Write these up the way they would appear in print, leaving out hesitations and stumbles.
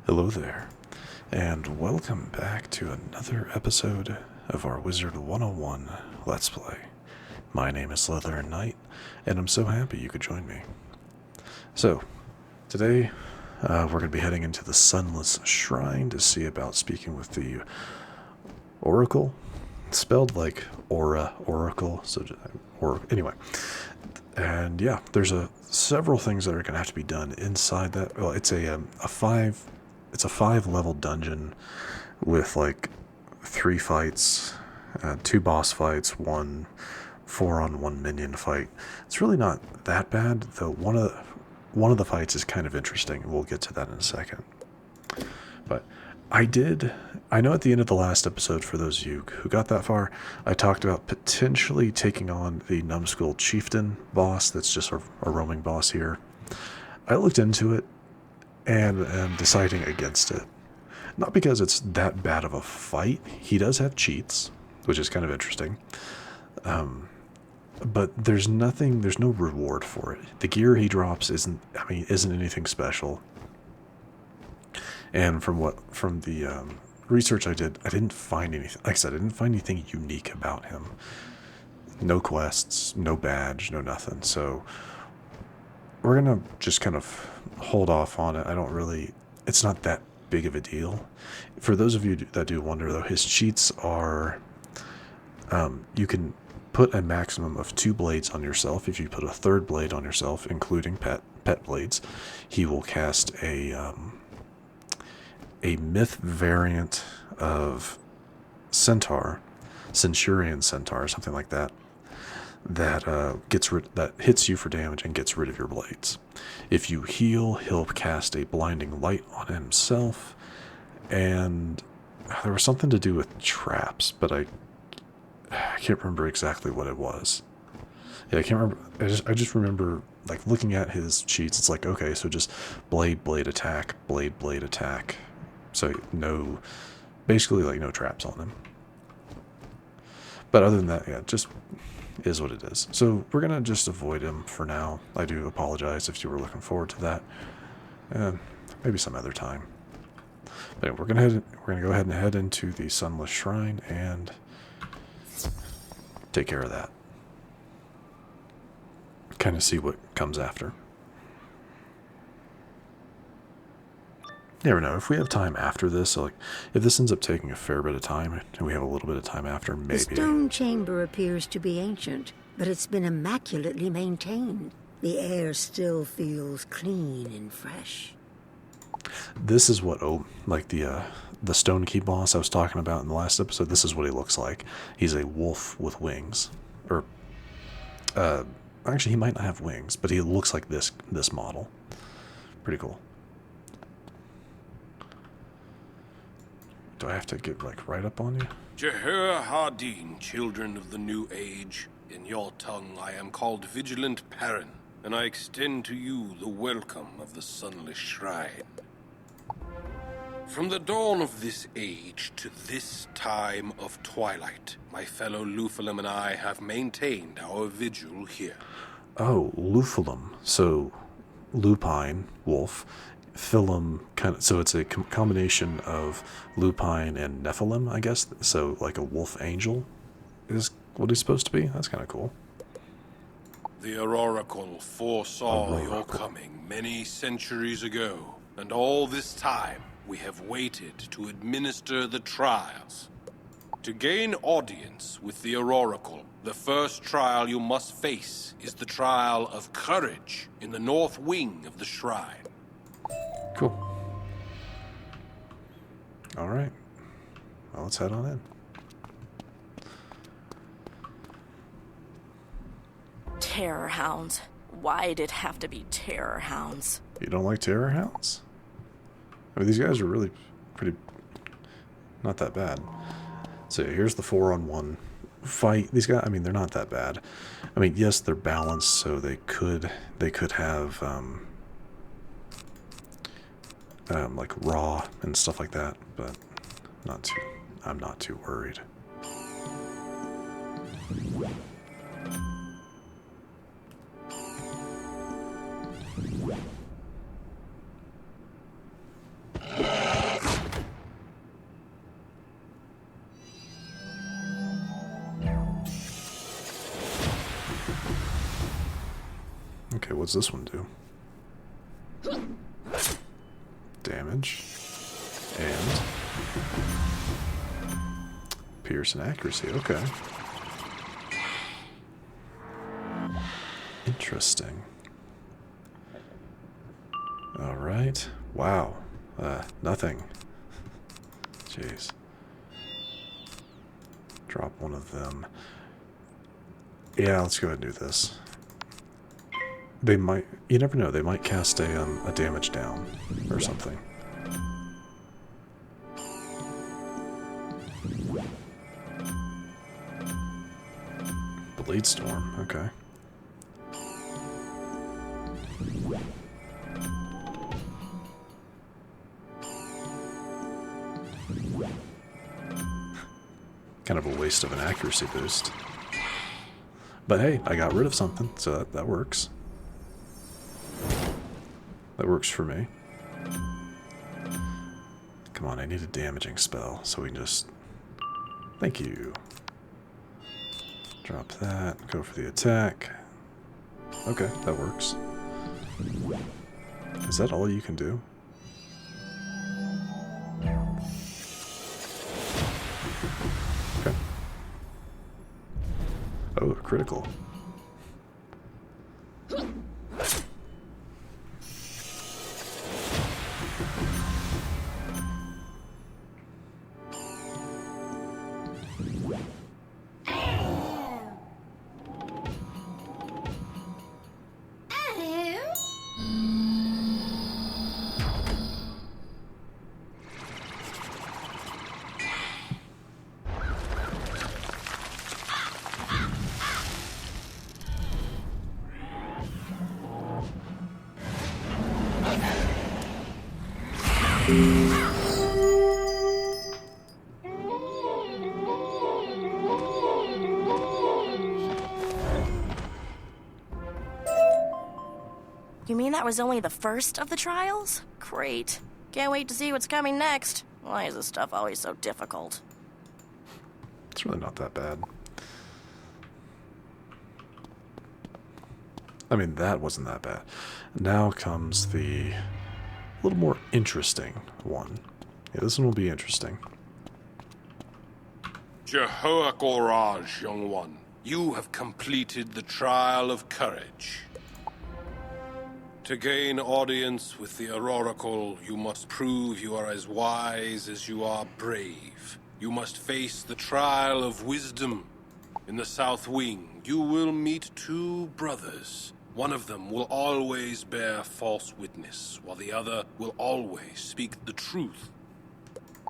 Hello there, and welcome back to another episode of our Wizard101 Let's Play. My name is SlytherinKnight, and I'm so happy you could join me. So, today we're going to be heading into the Sunless Shrine to see about speaking with the Oracle, spelled like Aura, Oracle, so anyway. And yeah, there's several things that are going to have to be done inside that. Well, it's a 5-level dungeon with like 3 fights, 2 boss fights, 1 4-on-1 minion fight. It's really not that bad, though. One of the fights is kind of interesting. We'll get to that in a second. But I know at the end of the last episode, for those of you who got that far, I talked about potentially taking on the Numbskull Chieftain boss that's just a roaming boss here. I looked into it and am deciding against it. Not because it's that bad of a fight. He does have cheats, which is kind of interesting. But there's no reward for it. The gear he drops isn't anything special. And from the research I did, I didn't find anything. Like I said, I didn't find anything unique about him. No quests, no badge, no nothing. So we're gonna just kind of hold off on it. It's not that big of a deal. For those of you that do wonder, though, his cheats are, you can put a maximum of 2 blades on yourself. If you put a 3rd blade on yourself, including pet blades, he will cast a myth variant of Centurion Centaur, something like that, that hits you for damage and gets rid of your blades. If you heal, he'll cast a blinding light on himself, and there was something to do with traps, but I can't remember exactly what it was. Yeah, I can't remember. I just remember like looking at his cheats. It's like, okay, so just blade attack, blade attack. So basically like no traps on him. But other than that, yeah, just is what it is. So we're gonna just avoid him for now. I do apologize if you were looking forward to that. Maybe some other time. But anyway, we're gonna go ahead and head into the Sunless Shrine and take care of that. Kind of see what comes after. Never know. If we have time after this, so like if this ends up taking a fair bit of time, and we have a little bit of time after, maybe. The stone chamber appears to be ancient, but it's been immaculately maintained. The air still feels clean and fresh. This is what, like the Stone Key boss I was talking about in the last episode, this is what he looks like. He's a wolf with wings. Or, actually, he might not have wings, but he looks like this model. Pretty cool. Do I have to get, like, right up on you? Jeher Hardin, children of the New Age. In your tongue, I am called Vigilant Perrin, and I extend to you the welcome of the Sunless Shrine. From the dawn of this age to this time of twilight, my fellow Luphalum and I have maintained our vigil here. Oh, Luphalum. So, lupine, wolf. Philum, so it's a combination of lupine and Nephilim, I guess. So like a wolf angel is what he's supposed to be. That's kind of cool. The Oracle foresaw your coming many centuries ago, and all this time we have waited to administer the trials. To gain audience with the Oracle, the first trial you must face is the trial of courage in the north wing of the shrine. Cool. All right. Well, let's head on in. Terror hounds. Why'd it have to be terror hounds? You don't like terror hounds? I mean, these guys are really pretty... not that bad. So here's the 4-on-1 fight. These guys, I mean, they're not that bad. I mean, yes, they're balanced, so they could have... like raw and stuff like that, but I'm not too worried. what's this one do? Damage. And pierce and accuracy. Okay. Interesting. Alright. Wow. Nothing. Jeez. Drop one of them. Yeah, let's go ahead and do this. They might... You never know. They might cast a damage down or something. Blade Storm. Okay. Kind of a waste of an accuracy boost. But hey, I got rid of something, so that works. That works for me. Come on, I need a damaging spell, so we can just... Thank you. Drop that, go for the attack. Okay, that works. Is that all you can do? Okay. Oh, critical. You mean that was only the first of the trials? Great. Can't wait to see what's coming next. Why is this stuff always so difficult? It's really not that bad. I mean, that wasn't that bad. Now comes the little more interesting one. Yeah, this one will be interesting. Jehoiakoraj, young one. You have completed the trial of courage. To gain audience with the Oracle, you must prove you are as wise as you are brave. You must face the trial of wisdom. In the South Wing, you will meet two brothers. One of them will always bear false witness, while the other will always speak the truth.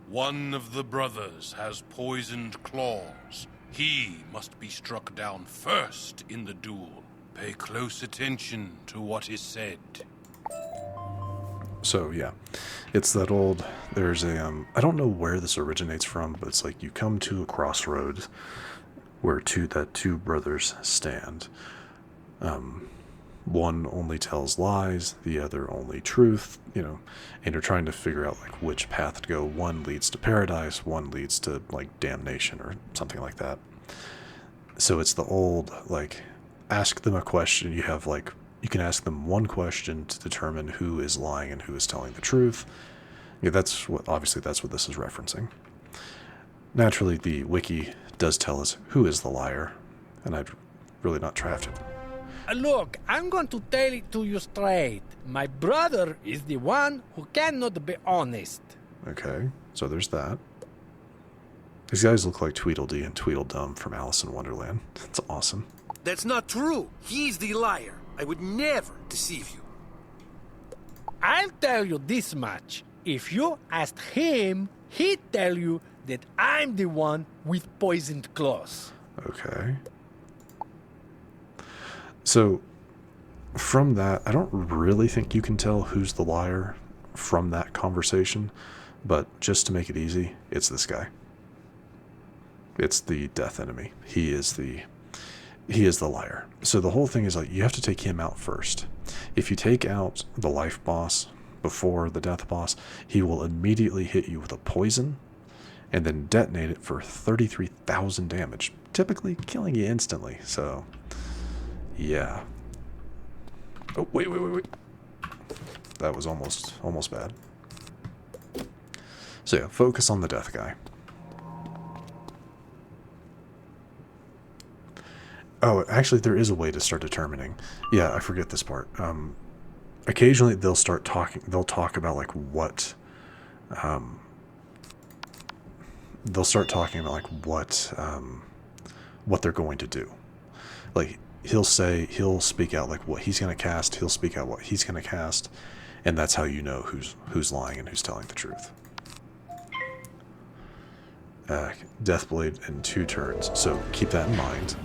One of the brothers has poisoned claws. He must be struck down first in the duel. Pay close attention to what is said. So, yeah. It's that old... There's a... I don't know where this originates from, but it's like you come to a crossroads where two brothers stand. One only tells lies, the other only truth, you know, and you're trying to figure out, like, which path to go. One leads to paradise, one leads to, like, damnation or something like that. So it's the old, like... Ask them a question. You have, like, you can ask them one question to determine who is lying and who is telling the truth. Yeah, that's what, obviously that's what this is referencing. Naturally, the wiki does tell us who is the liar, and I'd really not draft it. Look, I'm going to tell it to you straight. My brother is the one who cannot be honest. Okay, so there's that. These guys look like Tweedledee and Tweedledum from Alice in Wonderland. That's awesome. That's not true. He's the liar. I would never deceive you. I'll tell you this much. If you asked him, he'd tell you that I'm the one with poisoned claws. Okay. So, from that, I don't really think you can tell who's the liar from that conversation, but just to make it easy, it's this guy. It's the death enemy. He is the liar. So the whole thing is, like, you have to take him out first. If you take out the life boss before the death boss, he will immediately hit you with a poison and then detonate it for 33,000 damage, typically killing you instantly. So, yeah. Oh, wait. That was almost bad. So yeah, focus on the death guy. Oh, actually, there is a way to start determining. Yeah, I forget this part. Occasionally, they'll start talking. They'll talk about like what. They'll start talking about like what they're going to do. Like he'll speak out like what he's going to cast. He'll speak out what he's going to cast, and that's how you know who's lying and who's telling the truth. Deathblade in 2 turns, so keep that in mind.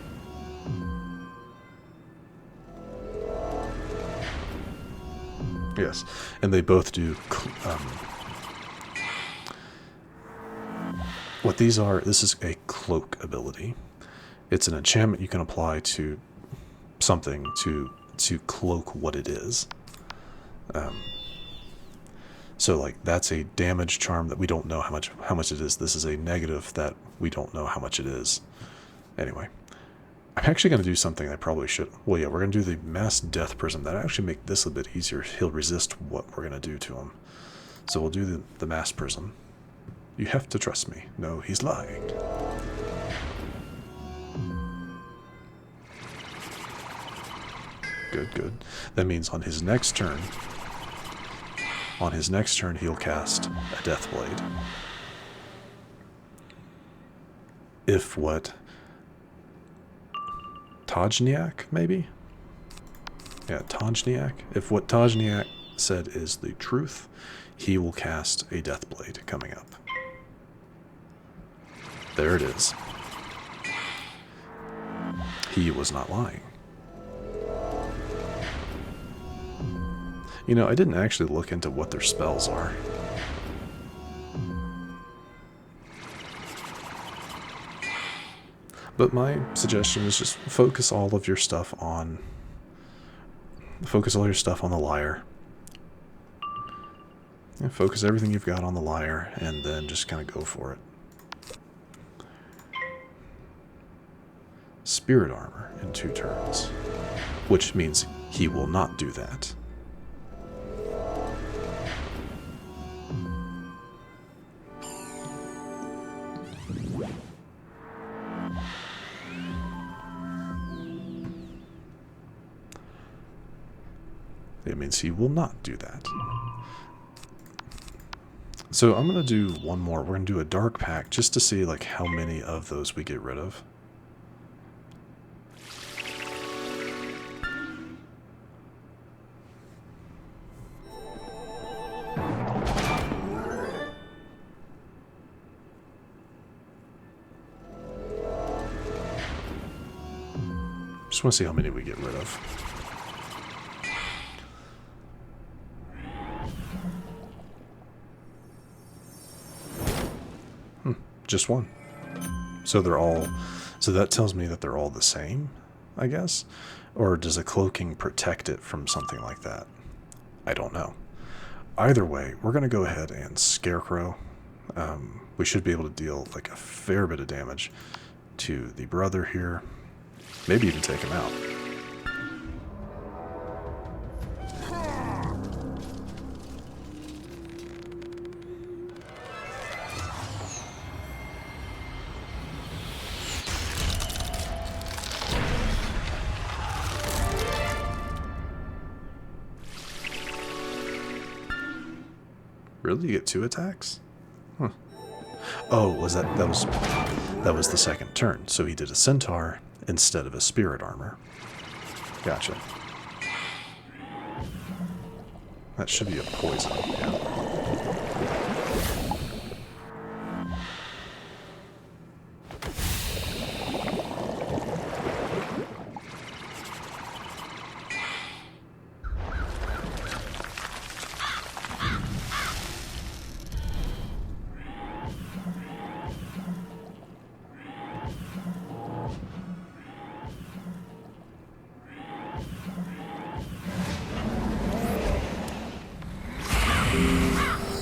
Yes, and they both do. What these are, this is a cloak ability. It's an enchantment you can apply to something to cloak what it is. So like that's a damage charm that we don't know how much it is. This is a negative that we don't know how much it is. Anyway, I'm actually going to do something I probably should. Well, yeah, we're going to do the mass death prism. That actually make this a bit easier. He'll resist what we're going to do to him. So we'll do the mass prism. You have to trust me. No, he's lying. Good. That means on his next turn, he'll cast a Deathblade. If what? Tajniak, maybe? Yeah, Tajniak. If what Tajniak said is the truth, he will cast a Deathblade coming up. There it is. He was not lying. You know, I didn't actually look into what their spells are. But my suggestion is just focus all your stuff on the lyre. Yeah, focus everything you've got on the lyre, and then just kind of go for it. Spirit armor in 2 turns, which means he will not do that. It means he will not do that. So I'm going to do one more. We're going to do a dark pack just to see like how many of those we get rid of. Just want to see how many we get rid of. Just one. So they're all. So that tells me that they're all the same, I guess? Or does a cloaking protect it from something like that? I don't know. Either way, we're going to go ahead and Scarecrow. We should be able to deal like a fair bit of damage to the brother here. Maybe even take him out. Really? You get 2 attacks? Huh. Oh, that was the second turn. So he did a centaur instead of a spirit armor. Gotcha. That should be a poison. Yeah.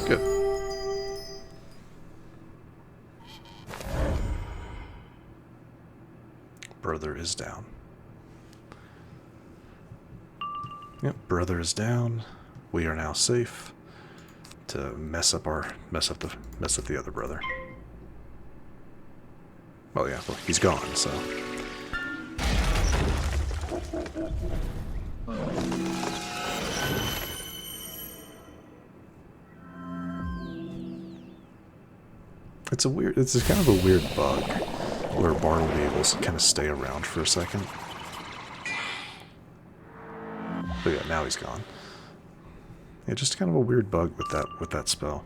Good. Brother is down. Yep, brother is down. We are now safe to mess up the other brother. Well, yeah, well, he's gone, so. It's kind of a weird bug where Bart will be able to kind of stay around for a second. But yeah, now he's gone. Yeah, just kind of a weird bug with that spell.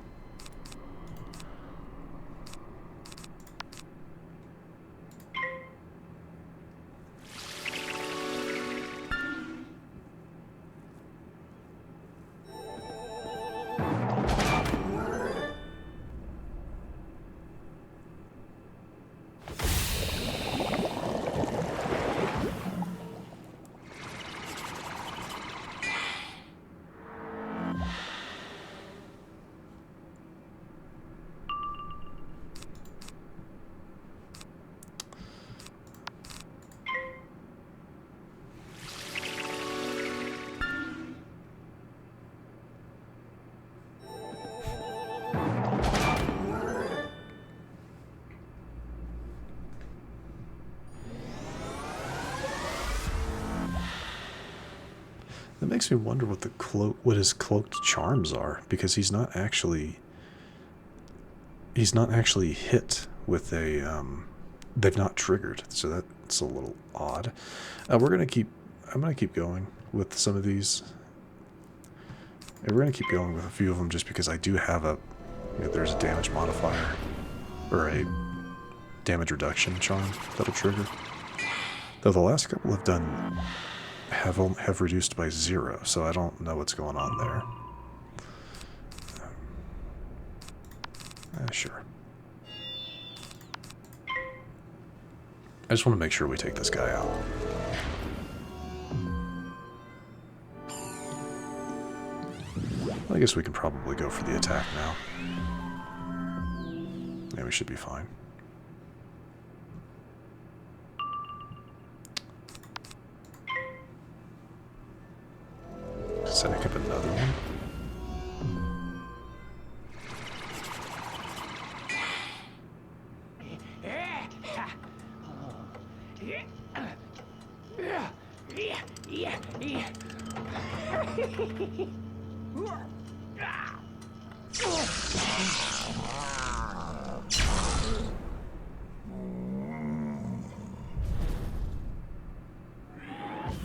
That makes me wonder what his cloaked charms are, because he's not actually hit with a they've not triggered, so that's a little odd. I'm gonna keep going with some of these. And we're gonna keep going with a few of them just because I do have there's a damage modifier or a damage reduction charm that'll trigger. Though the last couple have reduced by 0, so I don't know what's going on there. Sure. I just want to make sure we take this guy out. I guess we can probably go for the attack now. Yeah, we should be fine. Setting up another one.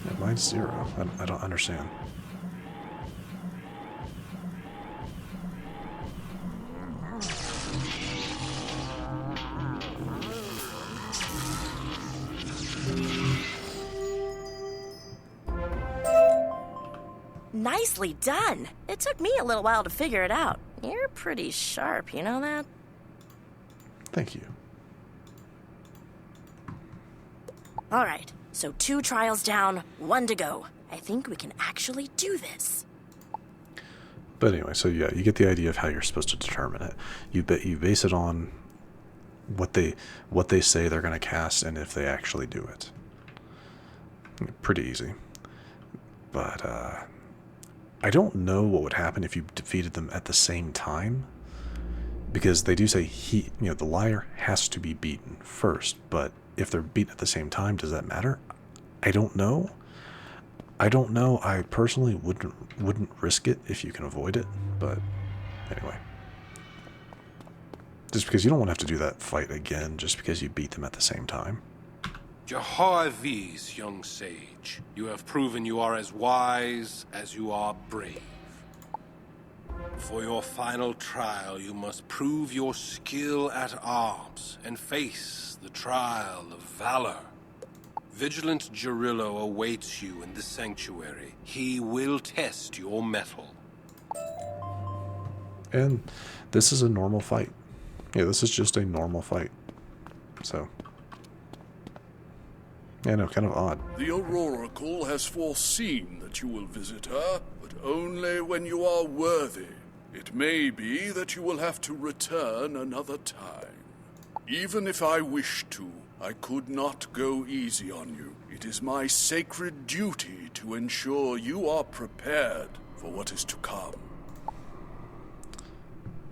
Yeah, mine's 0. I don't understand. Nicely done. It took me a little while to figure it out. You're pretty sharp, you know that? Thank you. All right, so 2 trials down, 1 to go. I think we can actually do this. But anyway, so yeah, you get the idea of how you're supposed to determine it. You base it on what they say they're going to cast and if they actually do it. Pretty easy. But I don't know what would happen if you defeated them at the same time, because they do say the liar has to be beaten first, but if they're beaten at the same time, does that matter? I don't know. I personally wouldn't risk it if you can avoid it, but anyway. Just because you don't want to have to do that fight again just because you beat them at the same time. Jahar V's, young sage. You have proven you are as wise as you are brave. For your final trial, you must prove your skill at arms and face the trial of valor. Vigilant Gerillo awaits you in the sanctuary. He will test your mettle. And this is a normal fight. Yeah, this is just a normal fight. So... yeah, no, kind of odd. The Auroracle has foreseen that you will visit her, but only when you are worthy. It may be that you will have to return another time. Even if I wish to, I could not go easy on you. It is my sacred duty to ensure you are prepared for what is to come.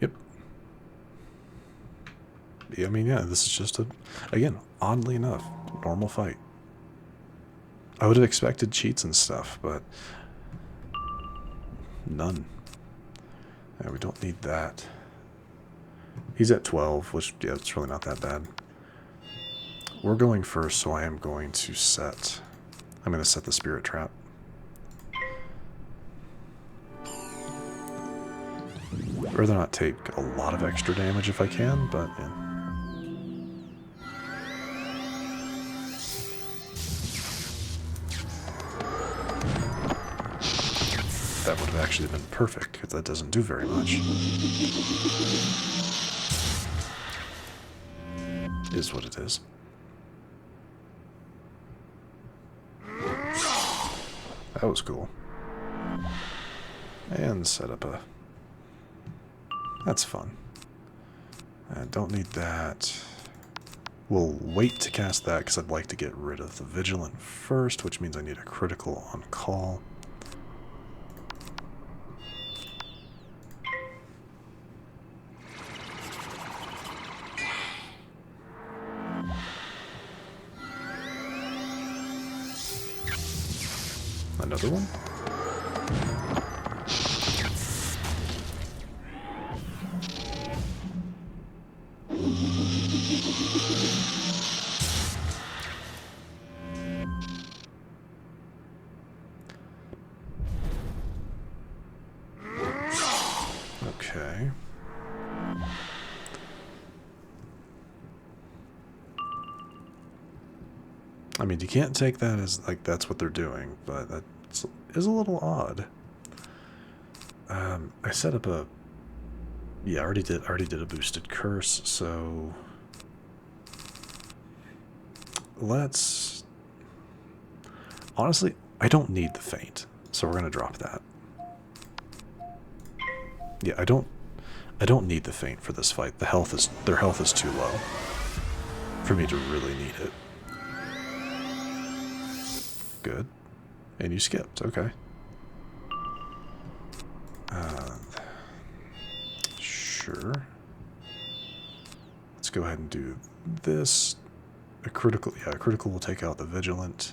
Yep. Yeah, I mean, yeah, this is just again, oddly enough, normal fight. I would have expected cheats and stuff, but none. Yeah, we don't need that. He's at 12, which, yeah, it's really not that bad. We're going first, so I am going to set... I'm going to set the spirit trap. I'd rather not take a lot of extra damage if I can, but... Yeah. That would have actually been perfect, because that doesn't do very much. Is what it is. That was cool. And set up a... That's fun. I don't need that. We'll wait to cast that, because I'd like to get rid of the Vigilant first, which means I need a critical on call. Another one? Okay. I mean, you can't take that as, like, that's what they're doing, but that is a little odd. I set up a... Yeah, I already did a boosted curse, so... Let's... Honestly, I don't need the feint, so we're gonna drop that. Yeah, I don't need the feint for this fight. Their health is too low for me to really need it. Good. And you skipped, okay. Sure. Let's go ahead and do this. A critical, yeah, a critical will take out the Vigilant.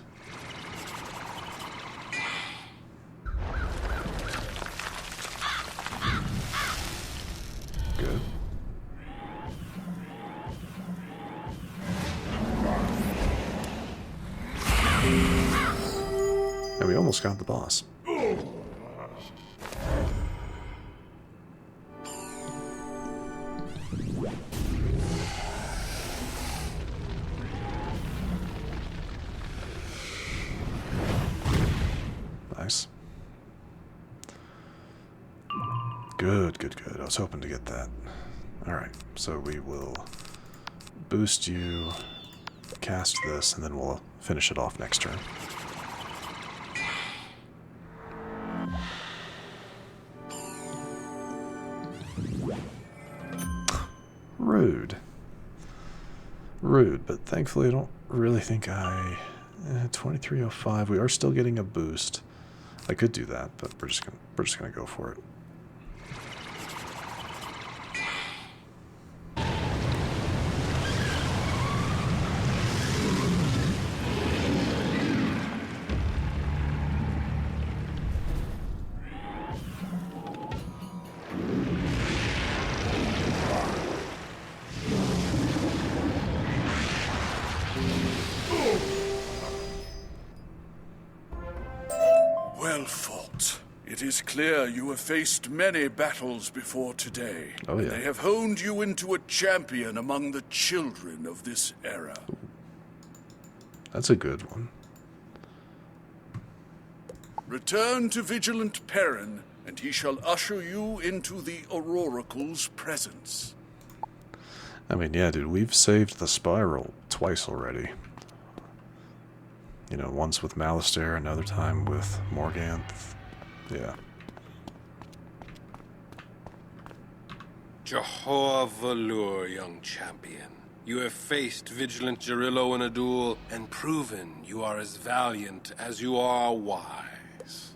Good. And we almost got the boss. Nice. Good, good, good. I was hoping to get that. Alright, so we will boost you, cast this, and then we'll finish it off next turn. Rude. Rude, but thankfully I don't really think I... 2305, we are still getting a boost. I could do that, but we're just gonna go for it. Well fought. It is clear you have faced many battles before today. Oh, yeah. They have honed you into a champion among the children of this era. That's a good one. Return to Vigilant Perrin, and he shall usher you into the Auroracle's presence. I mean, yeah, dude, we've saved the Spiral twice already. You know, once with Malistaire, another time with Morganth. Yeah. Jehovah Valur, young champion. You have faced Vigilant Gerillo in a duel and proven you are as valiant as you are wise.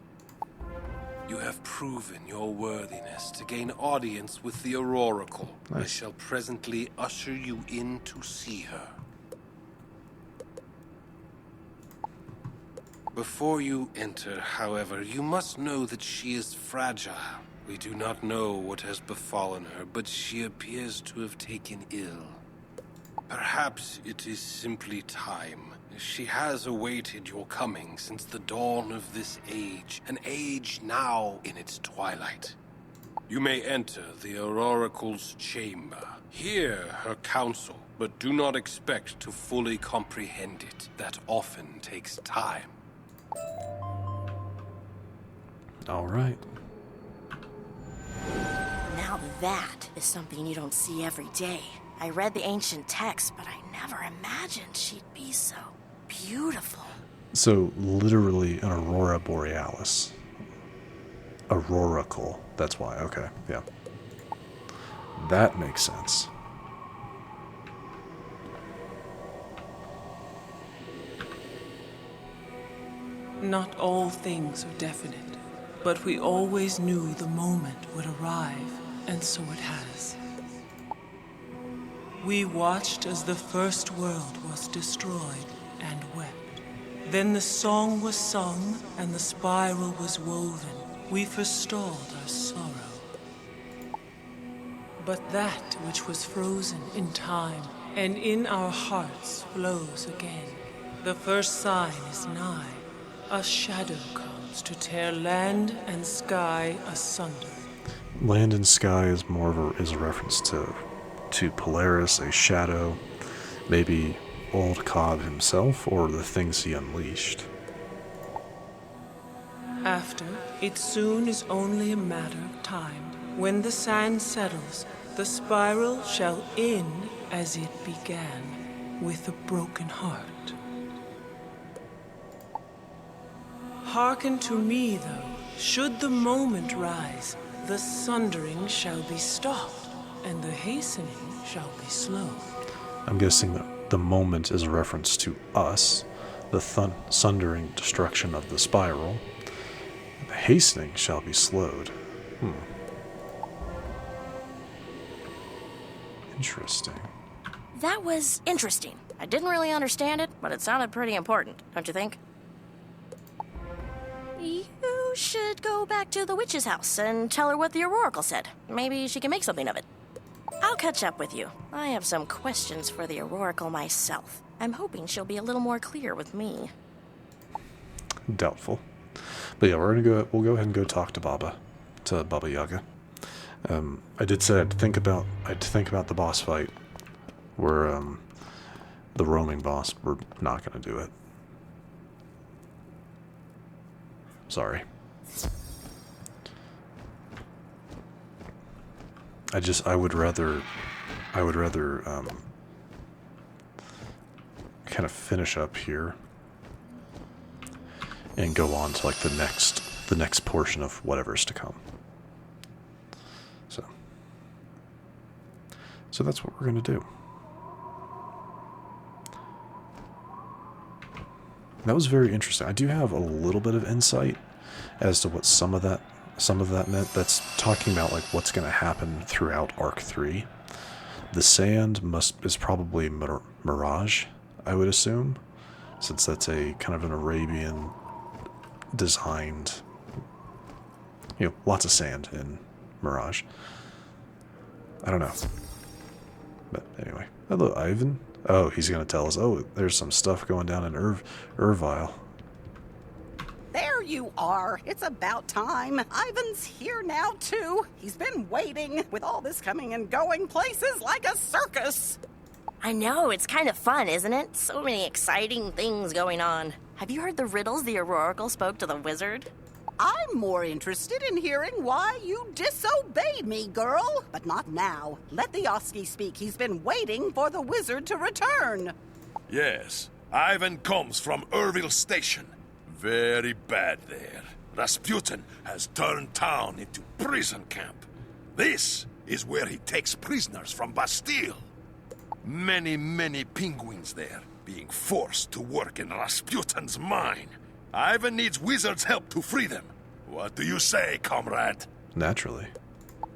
You have proven your worthiness to gain audience with the Auroracle. I shall presently usher you in to see her. Before you enter, however, you must know that she is fragile. We do not know what has befallen her, but she appears to have taken ill. Perhaps it is simply time. She has awaited your coming since the dawn of this age, an age now in its twilight. You may enter the Auroracle's chamber. Hear her counsel, but do not expect to fully comprehend it. That often takes time. All right. Now that is something you don't see every day. I read the ancient text, but I never imagined she'd be so beautiful. So, literally an Aurora Borealis. Auroracle. That's why. Okay, yeah. That makes sense. Not all things are definite, but we always knew the moment would arrive, and so it has. We watched as the first world was destroyed and wept. Then the song was sung and the spiral was woven. We forestalled our sorrow. But that which was frozen in time and in our hearts flows again. The first sign is nigh. A shadow comes to tear land and sky asunder. Land and sky is more of a reference to Polaris, a shadow, maybe old Cobb himself, or the things he unleashed. After, it soon is only a matter of time. When the sand settles, the spiral shall end as it began, with a broken heart. Hearken to me, though. Should the moment rise, the sundering shall be stopped, and the hastening shall be slow. I'm guessing that the moment is a reference to us, the sundering destruction of the spiral. The hastening shall be slowed. Interesting. That was interesting. I didn't really understand it, but it sounded pretty important, don't you think? You should go back to the witch's house and tell her what the Oracle said. Maybe she can make something of it. I'll catch up with you. I have some questions for the Oracle myself. I'm hoping she'll be a little more clear with me. Doubtful. But yeah, we'll go ahead and go talk to Baba Yaga. I did say I'd think about the boss fight, where the roaming boss. We're not gonna do it. Sorry. I would rather kind of finish up here and go on to like the next portion of whatever's to come. So that's what we're going to do. That was very interesting. I do have a little bit of insight as to what some of that meant. That's talking about like what's going to happen throughout Arc 3. The sand is probably Mirage, I would assume, since that's a kind of an Arabian designed, lots of sand in Mirage. I don't know. But anyway, hello Ivan. Oh, he's going to tell us, oh, there's some stuff going down in Irvile. There you are. It's about time. Ivan's here now, too. He's been waiting, with all this coming and going places like a circus. I know, it's kind of fun, isn't it? So many exciting things going on. Have you heard the riddles the Oracle spoke to the wizard? I'm more interested in hearing why you disobeyed me, girl. But not now. Let the Oski speak. He's been waiting for the wizard to return. Yes, Ivan comes from Irville Station. Very bad there. Rasputin has turned town into prison camp. This is where he takes prisoners from Bastille. Many, many penguins there, being forced to work in Rasputin's mine. Ivan needs Wizard's help to free them. What do you say, comrade? Naturally.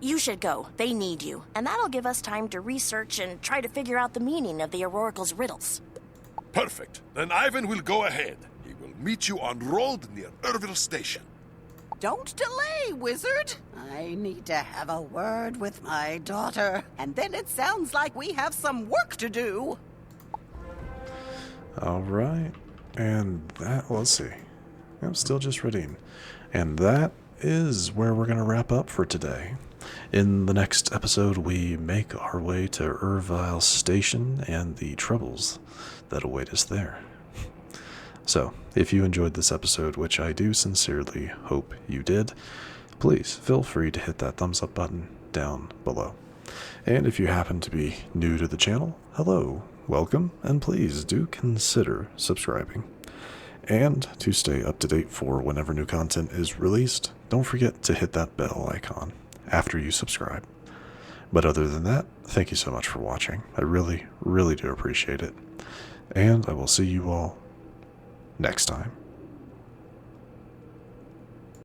You should go. They need you. And that'll give us time to research and try to figure out the meaning of the Oracle's riddles. Perfect. Then Ivan will go ahead. He will meet you on road near Urville Station. Don't delay, Wizard. I need to have a word with my daughter. And then it sounds like we have some work to do. Alright. And that, let's see. I'm still just reading. And that is where we're going to wrap up for today. In the next episode, we make our way to Urville Station and the troubles that await us there. So, if you enjoyed this episode, which I do sincerely hope you did, please feel free to hit that thumbs up button down below. And if you happen to be new to the channel, hello, welcome, and please do consider subscribing. And to stay up to date for whenever new content is released, don't forget to hit that bell icon after you subscribe. But other than that, thank you so much for watching. I really, really do appreciate it. And I will see you all next time.